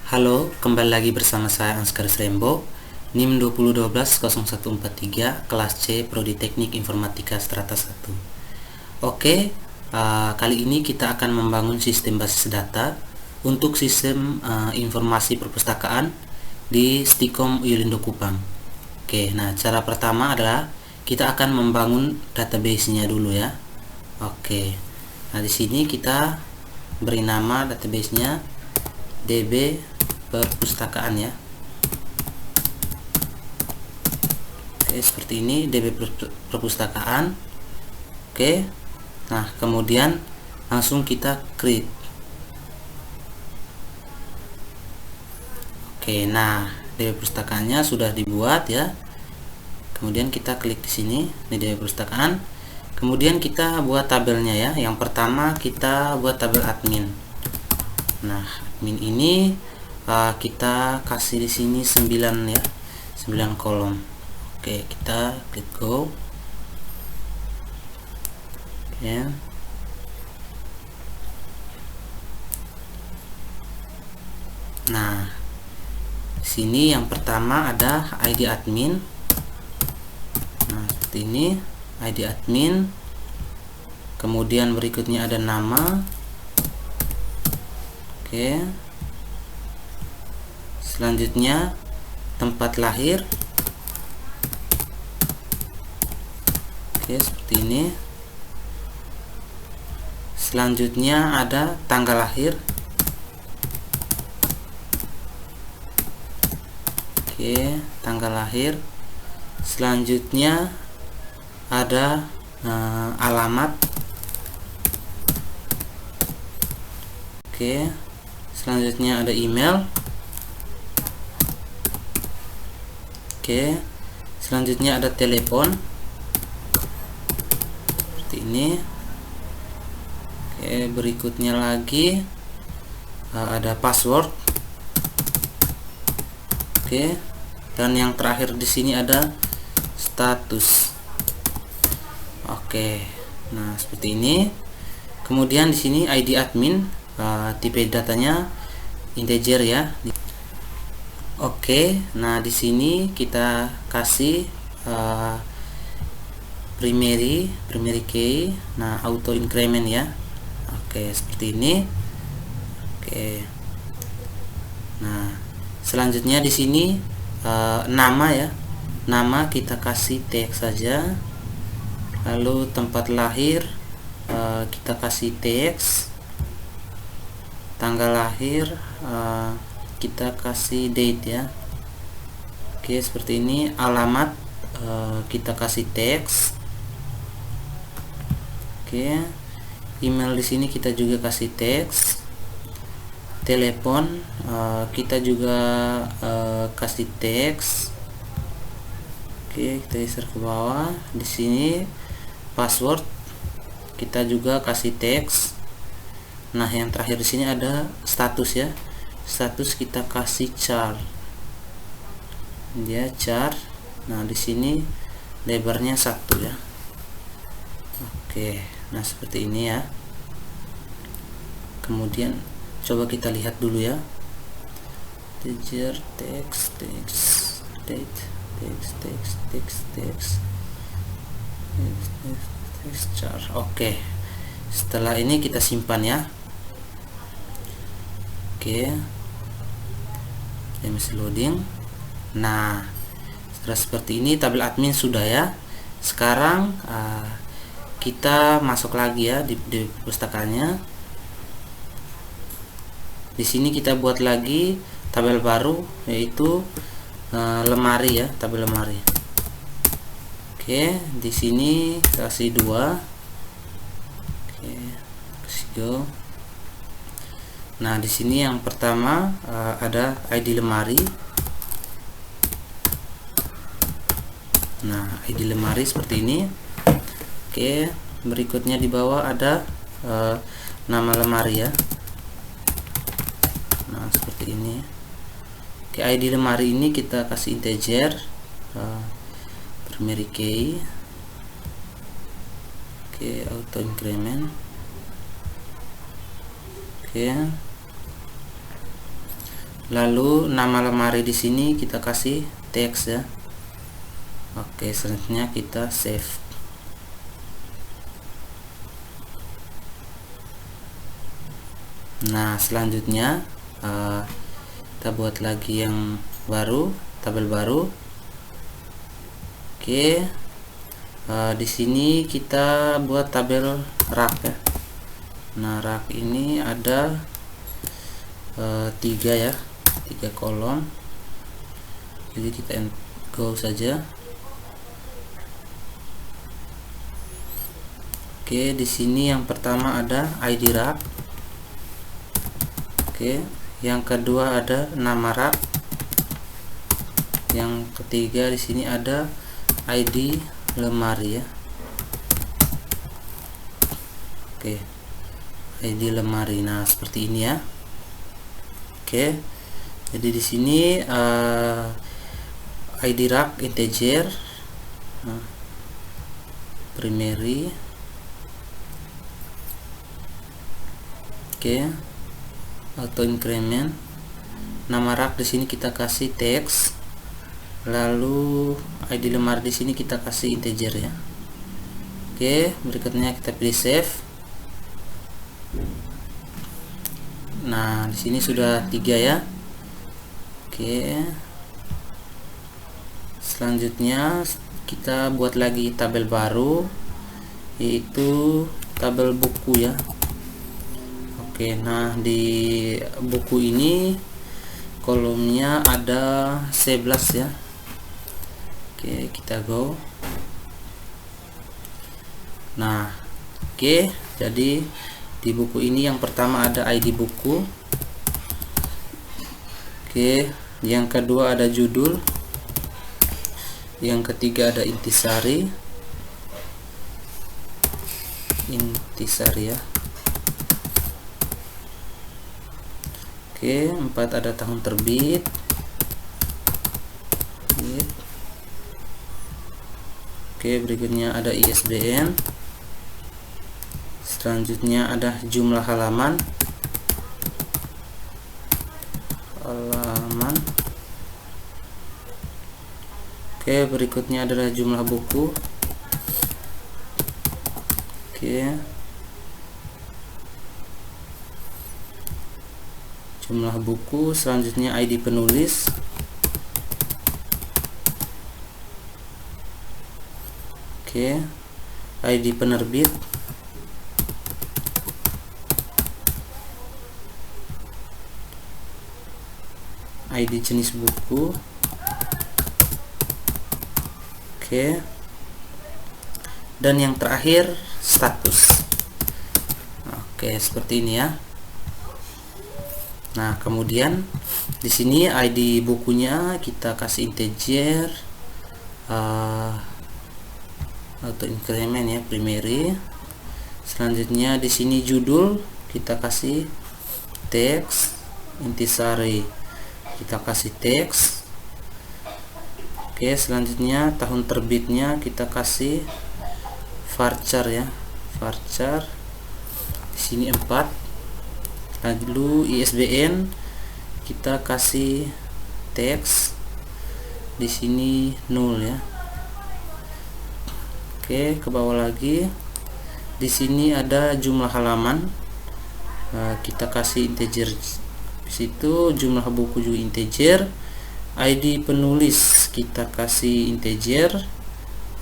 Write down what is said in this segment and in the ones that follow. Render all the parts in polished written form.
Halo, kembali lagi bersama saya Anskaris Rembo, NIM 2012-0143, kelas C, Prodi Teknik Informatika Strata 1. Oke, kali ini kita akan membangun sistem basis data untuk sistem informasi perpustakaan di Stikom Yulindo Kupang. Oke, nah cara pertama adalah kita akan membangun database-nya dulu ya. Oke, nah di sini kita beri nama database-nya DB perpustakaan ya. Oke, seperti ini DB perpustakaan. Oke, nah kemudian langsung kita klik. Oke, nah DB perpustakaannya sudah dibuat ya. Kemudian kita klik di sini di DB perpustakaan. Kemudian kita buat tabelnya ya. Yang pertama kita buat tabel admin. Nah, admin ini kita kasih di sini 9 ya. 9 kolom. Oke, kita klik go. Oke. Nah, sini yang pertama ada ID admin. Nah, seperti ini ID admin. Kemudian berikutnya ada nama. Oke. Selanjutnya tempat lahir. Oke, seperti ini. Selanjutnya ada tanggal lahir. Oke, tanggal lahir. Selanjutnya ada alamat. Oke, selanjutnya ada email. Oke, selanjutnya ada telepon seperti ini. Oke, berikutnya lagi ada password. Oke, dan yang terakhir di sini ada status. Oke, nah seperti ini. Kemudian di sini ID admin, tipe datanya integer ya. Oke, nah di sini kita kasih primary key, nah auto increment ya. Oke, seperti ini. Oke, nah selanjutnya di sini nama ya. Nama kita kasih teks saja. Lalu tempat lahir kita kasih teks. Tanggal lahir kita kasih date ya. Oke, seperti ini. Alamat kita kasih teks. Oke, email di sini kita juga kasih teks. Telepon kita juga kasih teks. Oke, kita geser ke bawah. Di sini password kita juga kasih teks. Nah, yang terakhir di sini ada status ya. Status kita kasih char. Dia char. Nah, di sini lebarnya 1 ya. Oke, nah seperti ini ya. Kemudian coba kita lihat dulu ya. Integer text date text char. Oke, setelah ini kita simpan ya. Oke, masih loading. Nah, setelah seperti ini tabel admin sudah ya. Sekarang kita masuk lagi ya di perpustakaannya. Di sini kita buat lagi tabel baru, yaitu lemari ya, tabel lemari. Oke, di sini kasih 2. Oke, kasih go. Nah, di sini yang pertama ada ID lemari. Nah, ID lemari seperti ini. Oke, berikutnya di bawah ada nama lemari ya. Nah, seperti ini. Oke, ID lemari ini kita kasih integer, primary key. Oke, auto increment. Oke, Lalu nama lemari di sini kita kasih teks ya. Oke, selanjutnya kita save. Nah, selanjutnya kita buat lagi yang baru, tabel baru. Oke, di sini kita buat tabel rak ya. Nah, rak ini ada 3 ya, 3 kolom. Jadi kita go saja. Oke, di sini yang pertama ada ID rak. Oke, yang kedua ada nama rak. Yang ketiga di sini ada ID lemari ya. Oke, ID lemari. Nah, seperti ini ya. Oke, jadi di sini ID rak integer, primary. Oke, auto increment. Nama rak di sini kita kasih teks, lalu ID lemari di sini kita kasih integer ya. Oke, berikutnya kita pilih save. Nah, di sini sudah 3 ya. Oke, selanjutnya kita buat lagi tabel baru, yaitu tabel buku ya. Oke, nah di buku ini kolomnya ada 11 ya. Oke, kita go. Nah, oke, jadi di buku ini yang pertama ada ID buku. Oke, yang kedua ada judul. Yang ketiga ada intisari. Intisari ya. Oke, 4 ada tahun terbit. Oke, berikutnya ada ISBN. Selanjutnya ada jumlah halaman. Oke, berikutnya adalah jumlah buku. Oke, jumlah buku. Selanjutnya ID penulis. Oke, ID penerbit. ID jenis buku. Oke, dan yang terakhir status. Oke, seperti ini ya. Nah, kemudian di sini ID bukunya kita kasih integer, auto increment ya, primary. Selanjutnya di sini judul kita kasih teks, intisari kita kasih teks. Oke, selanjutnya tahun terbitnya kita kasih varchar ya, varchar. Di sini 4. Lalu ISBN kita kasih teks, di sini 0 ya. Oke, ke bawah lagi. Di sini ada jumlah halaman, kita kasih integer. Di situ jumlah buku juga integer. ID penulis kita kasih integer.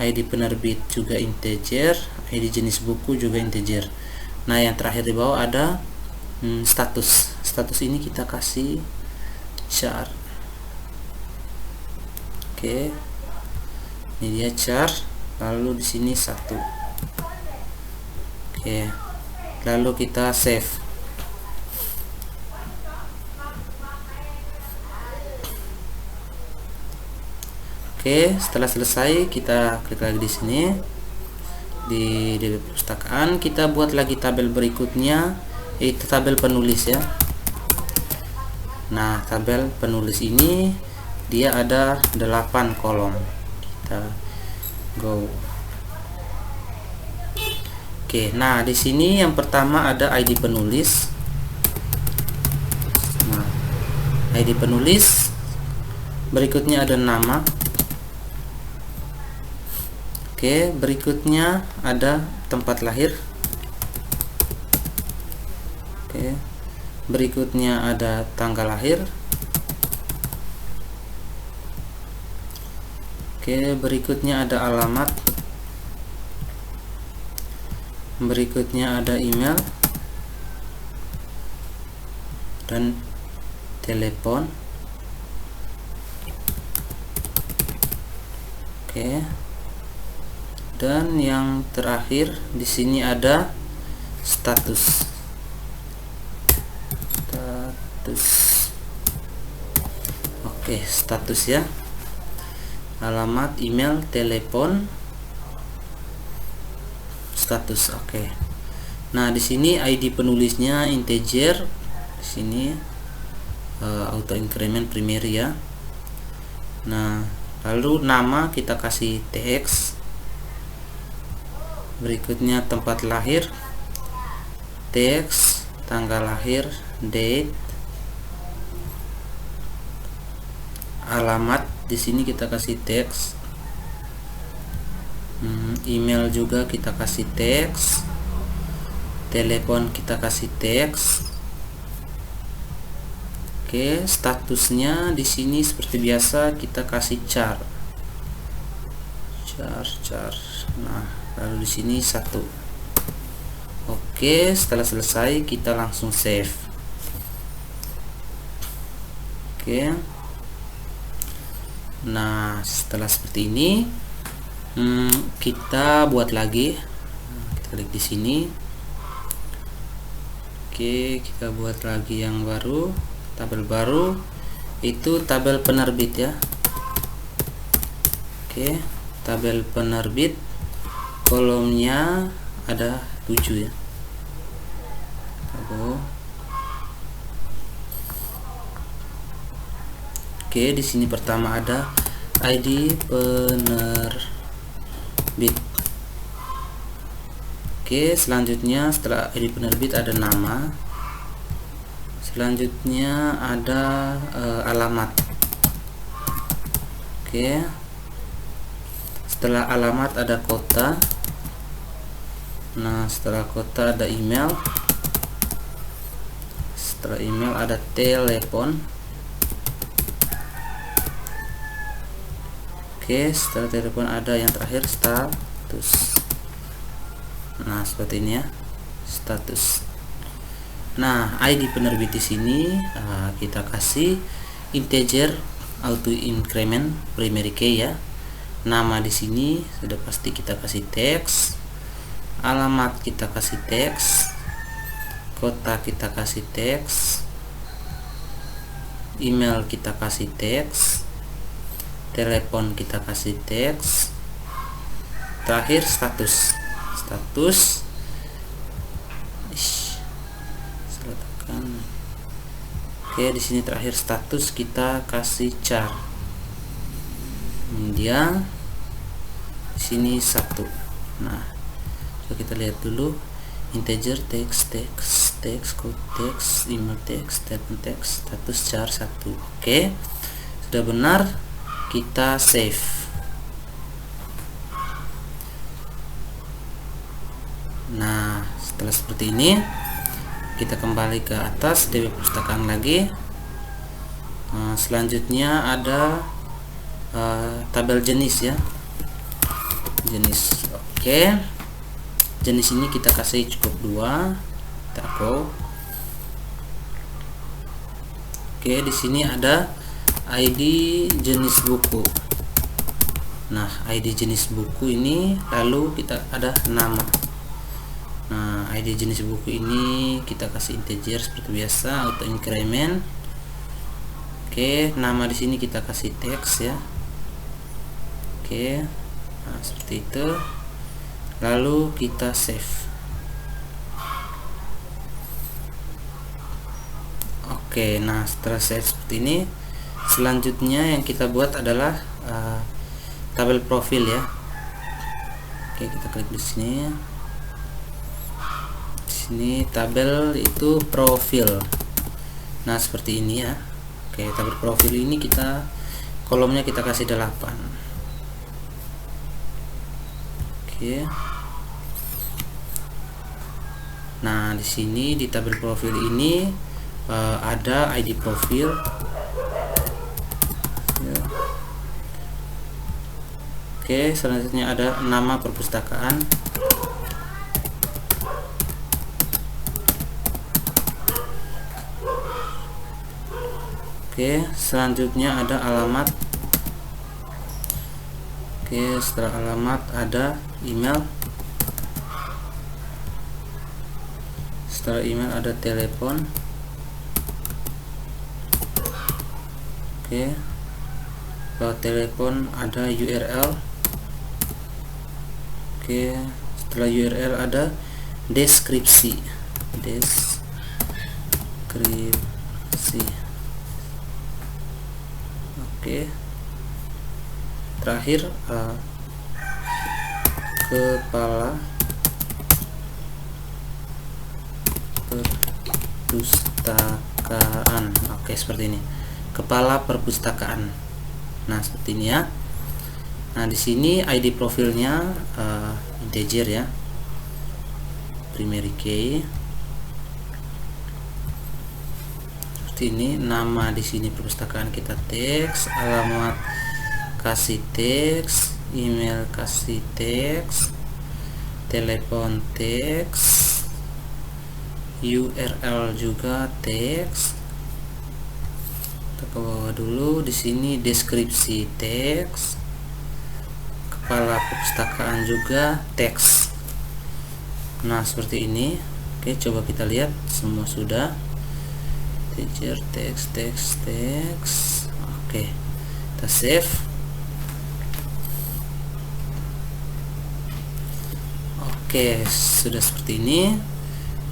ID penerbit juga integer. ID jenis buku juga integer. Nah, yang terakhir di bawah ada status. Status ini kita kasih char. Oke, ini dia char. Lalu di sini 1. Oke, lalu kita save. Oke, setelah selesai kita klik lagi di sini di perpustakaan. Kita buat lagi tabel berikutnya, yaitu tabel penulis ya. Nah, tabel penulis ini dia ada 8 kolom. Kita go. Oke, nah di sini yang pertama ada ID penulis. Nah, ID penulis, berikutnya ada nama. Oke, berikutnya ada tempat lahir. Oke, berikutnya ada tanggal lahir. Oke, berikutnya ada alamat. Berikutnya ada email dan telepon. Oke. Dan yang terakhir di sini ada status. Oke, status ya. Alamat, email, telepon, status. Oke. Nah, di sini ID penulisnya integer. Di sini auto increment primary ya. Nah, lalu nama kita kasih tx. Berikutnya tempat lahir, tx, tanggal lahir, date, alamat di sini kita kasih teks, email juga kita kasih teks, telepon kita kasih teks. Oke, statusnya di sini seperti biasa kita kasih char. Nah, lalu di sini 1. Oke, setelah selesai kita langsung save. Oke. Nah, setelah seperti ini kita buat lagi. Kita klik di sini. Oke, kita buat lagi yang baru, tabel baru. Itu tabel penerbit ya. Oke, tabel penerbit, kolomnya ada 7 ya. Oke, di sini pertama ada ID penerbit. Oke, selanjutnya setelah ID penerbit ada nama. Selanjutnya ada alamat. Oke. Setelah alamat ada kota. Nah, setelah kota ada email. Setelah email ada telepon. Oke, setelah telepon ada yang terakhir status. Nah, seperti ini ya, status. Nah, ID penerbit di sini kita kasih integer auto increment primary key ya. Nama di sini sudah pasti kita kasih teks, alamat kita kasih teks, kota kita kasih teks, email kita kasih teks, telepon kita kasih teks, terakhir status. Oke, di sini terakhir status kita kasih char. Kemudian di sini 1. Nah, coba kita lihat dulu. Integer teks, code teks, email teks, telepon teks, status char 1. Oke, sudah benar, kita save. Nah, setelah seperti ini kita kembali ke atas DB perpustakaan lagi. Selanjutnya ada tabel jenis ya, jenis. Oke, jenis ini kita kasih cukup 2. Kita go. Oke, di sini ada ID jenis buku. Nah, ID jenis buku ini, lalu kita ada nama. Nah, ID jenis buku ini kita kasih integer seperti biasa, auto increment. Oke, nama di sini kita kasih teks ya. Oke, nah seperti itu. Lalu kita save. Oke, nah setelah save seperti ini, selanjutnya yang kita buat adalah tabel profil ya. Oke, kita klik di sini. Di sini tabel itu profil. Nah, seperti ini ya. Oke, tabel profil ini kita kolomnya kita kasih 8. Oke. Nah, di sini di tabel profil ini ada ID profil ya. Oke, selanjutnya ada nama perpustakaan. Oke, selanjutnya ada alamat. Oke, setelah alamat ada email. Setelah email ada telepon. Oke, kalau telepon ada URL. Oke, setelah URL ada deskripsi. Oke, terakhir kepala perpustakaan. Oke, seperti ini, kepala perpustakaan. Nah, seperti ini ya. Nah, di sini ID profilnya integer ya, primary key. Ini nama di sini perpustakaan kita teks, alamat kasih teks, email kasih teks, telepon teks, URL juga teks. Kita ke bawah dulu, di sini deskripsi teks, kepala perpustakaan juga teks. Nah, seperti ini. Oke, coba kita lihat semua sudah. Teacher teks. Oke, kita save. Oke, sudah seperti ini.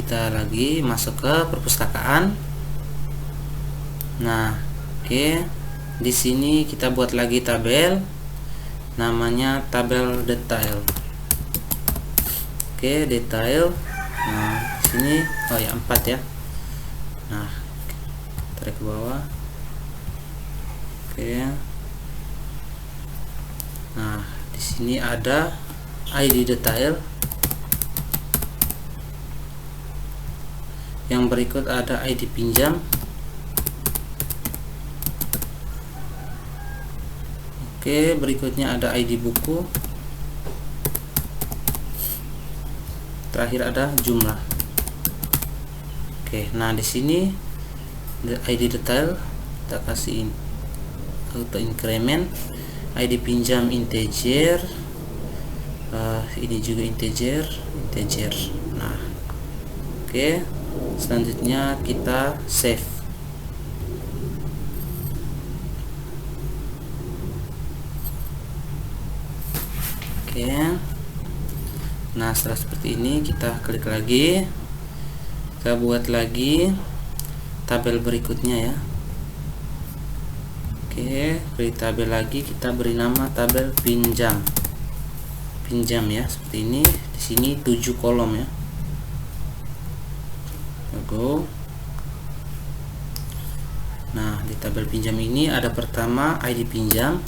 Kita lagi masuk ke perpustakaan. Nah, oke, di sini kita buat lagi tabel, namanya tabel detail. Oke, detail. Nah, di sini oh ya 4 ya. Nah, tarik ke bawah. Oke. Nah, di sini ada ID detail. Yang berikut ada ID pinjam. Oke, berikutnya ada ID buku. Terakhir ada jumlah. Oke, nah di sini ID detail kita kasih auto increment, ID pinjam integer, ini juga integer. Nah, oke, selanjutnya kita save. Oke, nah setelah seperti ini kita klik lagi, kita buat lagi tabel berikutnya ya. Oke, beri tabel lagi, kita beri nama tabel pinjam ya, seperti ini. Di sini 7 kolom ya. Go. Nah, di tabel pinjam ini ada pertama ID pinjam.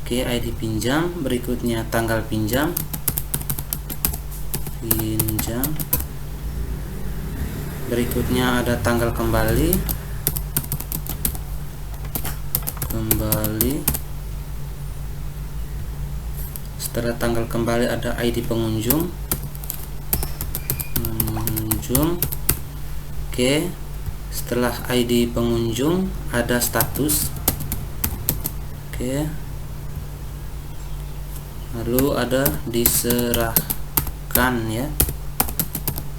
Oke, ID pinjam, berikutnya tanggal pinjam. Berikutnya ada tanggal kembali. Setelah tanggal kembali ada ID pengunjung. Oke, setelah ID pengunjung ada status. Oke, lalu ada diserahkan ya.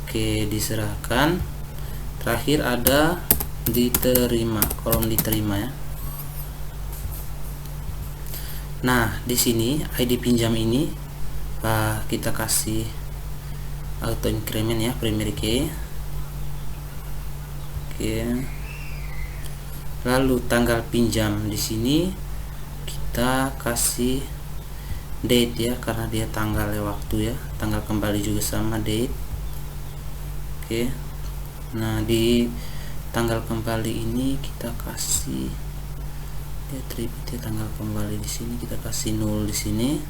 Oke, diserahkan. Terakhir ada diterima, kolom diterima ya. Nah, di sini ID pinjam ini kita kasih auto increment ya, primary key. Oke. Lalu tanggal pinjam di sini kita kasih date ya, karena dia tanggal ya, waktu ya. Tanggal kembali juga sama, date. Oke. Nah, di tanggal kembali ini kita kasih atribut ya, tanggal kembali di sini kita kasih 0 di sini.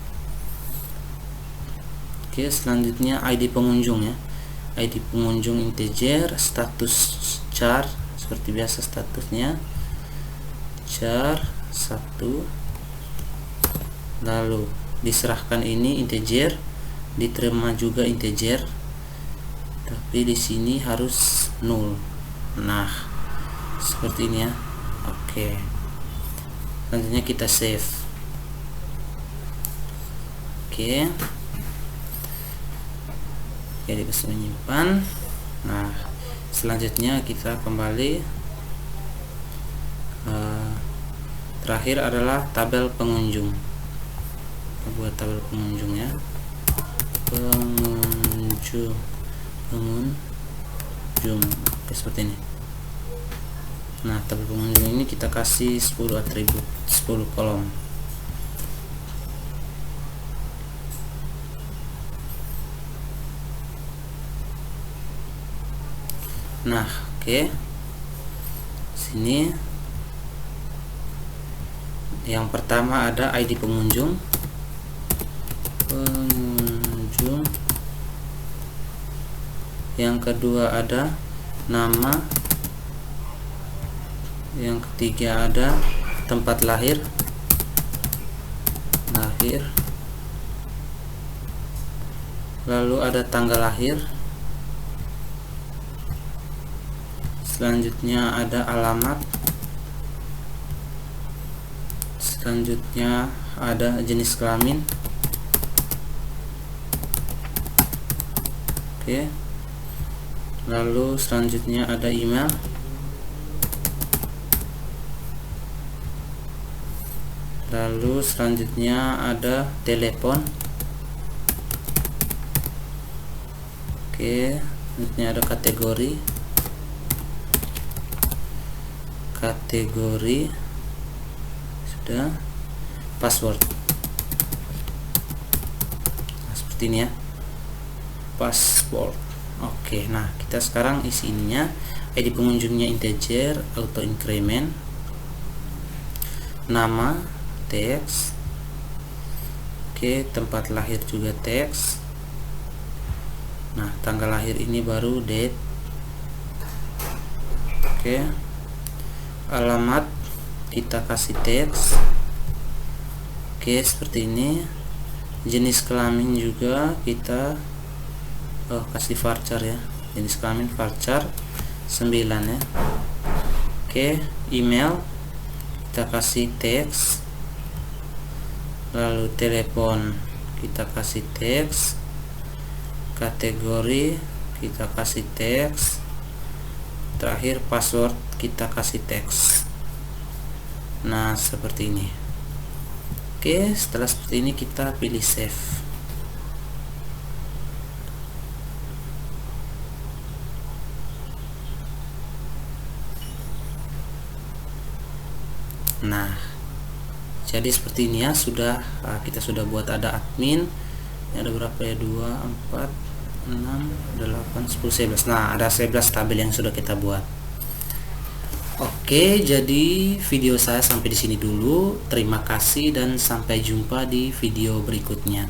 Oke, selanjutnya ID pengunjung ya, ID pengunjung integer, status char seperti biasa, statusnya char 1, lalu diserahkan ini integer, diterima juga integer, tapi di sini harus 0. Nah, seperti ini ya. Oke, selanjutnya kita save. Oke, jadi bisa menyimpan. Nah, selanjutnya kita kembali, terakhir adalah tabel pengunjung. Kita buat tabel pengunjung ya, pengunjung. Oke, seperti ini. Nah, tabel pengunjung ini kita kasih 10 atribut, 10 kolom. Nah, oke. Sini yang pertama ada ID pengunjung. Yang kedua ada nama. Yang ketiga ada tempat lahir. Lalu ada tanggal lahir. Selanjutnya ada alamat. Selanjutnya ada jenis kelamin. Oke. Lalu selanjutnya ada email. Lalu selanjutnya ada telepon. Oke, selanjutnya ada kategori. Sudah. Password. Nah, seperti ini ya. Password. Oke, nah kita sekarang isi ininya. ID pengunjungnya integer, auto increment. Nama teks. Oke, tempat lahir juga teks. Nah, tanggal lahir ini baru date. Oke, alamat kita kasih teks. Oke, seperti ini. Jenis kelamin juga kita kasih varchar ya, jenis kelamin varchar 9 ya. Oke, email kita kasih teks. Lalu telepon kita kasih teks. Kategori kita kasih teks. Terakhir password kita kasih teks. Nah, seperti ini. Oke, setelah seperti ini kita pilih save. Nah, jadi seperti ini ya, kita sudah buat ada admin. Ini ada berapa ya, 2, 4, 6, 8, 10, 11. Nah, ada 11 tabel yang sudah kita buat. Oke, jadi video saya sampai di sini dulu. Terima kasih dan sampai jumpa di video berikutnya.